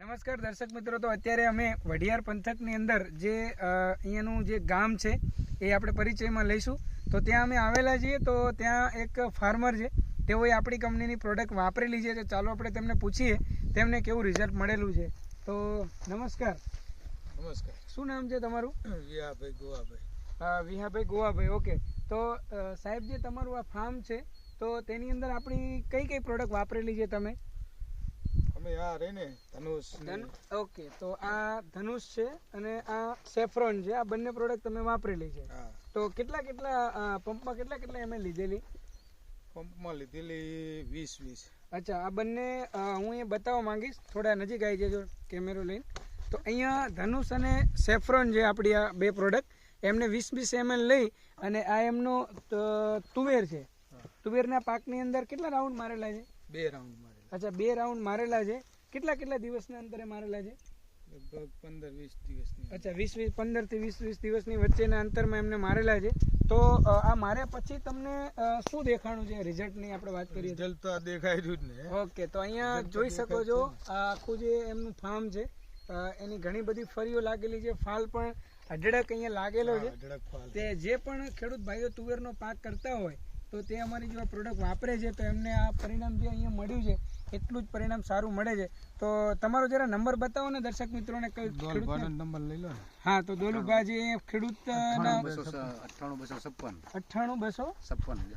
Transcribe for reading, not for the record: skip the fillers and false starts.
નમસ્કાર દર્શક મિત્રો, તો અત્યારે અમે વઢિયાર પંથકની અંદર જે અહીંયાનું જે ગામ છે એ આપણે પરિચયમાં લઈશું. તો ત્યાં અમે આવેલા છીએ, તો ત્યાં એક ફાર્મર છે, તેઓએ આપણી કંપનીની પ્રોડક્ટ વાપરેલી છે. તો ચાલો આપણે તેમને પૂછીએ તેમને કેવું રિઝલ્ટ મળેલું છે. તો નમસ્કાર. નમસ્કાર. શું નામ છે તમારું? વિહાભાઈ ગોવાભાઈ. વિહાભાઈ ગોવાભાઈ. ઓકે. તો સાહેબ, જે તમારું આ ફાર્મ છે તો તેની અંદર આપણી કઈ કઈ પ્રોડક્ટ વાપરેલી છે તમે? અમે આ રહીને ધનુષ. ઓકે. તો આ ધનુષ છે અને આ સેફ્રોન છે. આ બંને પ્રોડક્ટ તમે વાપરેલી છે. હા. તો કેટલા પંપમાં કેટલા એમએલ લીધેલી? પંપમાં લીધેલી 20. અચ્છા. આ બંને હું અહીંયા બતાવવા માંગીશ. થોડા નજીક આવી જજો કેમેરો લઈને. તો અહીંયા ધનુષ અને સેફ્રોન જે આપણી આ બે પ્રોડક્ટ એમને 20 ml લઈ અને આ એમનો તુવેર છે. તુવેરના પાકની અંદર કેટલા રાઉન્ડ મારેલા છે? 2 રાઉન્ડ મારેલા. અચ્છા, 2 રાઉન્ડ મારેલા છે. કેટલા દિવસના અંતરે મારેલા છે? લગભગ 15-20 દિવસની. અચ્છા, 15 થી 20 દિવસની વચ્ચેના અંતરમાં એમને મારેલા છે. તો આ માર્યા પછી તમને શું દેખાણું છે રિઝલ્ટની આપણે વાત કરીએ? રિઝલ્ટ તો આ દેખાય રહ્યું જ ને. ઓકે. તો અહીંયા જોઈ શકો છો આ આખું જે એમનું ફાર્મ છે, એની ઘણી બધી ફળીઓ લાગેલી છે. ફાલ પણ અઢળક અહીંયા લાગેલો છે. અઢળક ફાલ. તે જે પણ ખેડૂત ભાઈઓ તુવેરનો પાક કરતા હોય તો તે અમારી જો પ્રોડક્ટ વાપરે છે તો એમને આ પરિણામ જે અહીંયા મળ્યું છે એટલું જ પરિણામ સારું મળે છે. તો તમારો જરા નંબર બતાવો ને દર્શક મિત્રોને. દોલભાઈનો નંબર લઈ લો ને. હા, તો દોલુભા જે ખેડૂત 98 256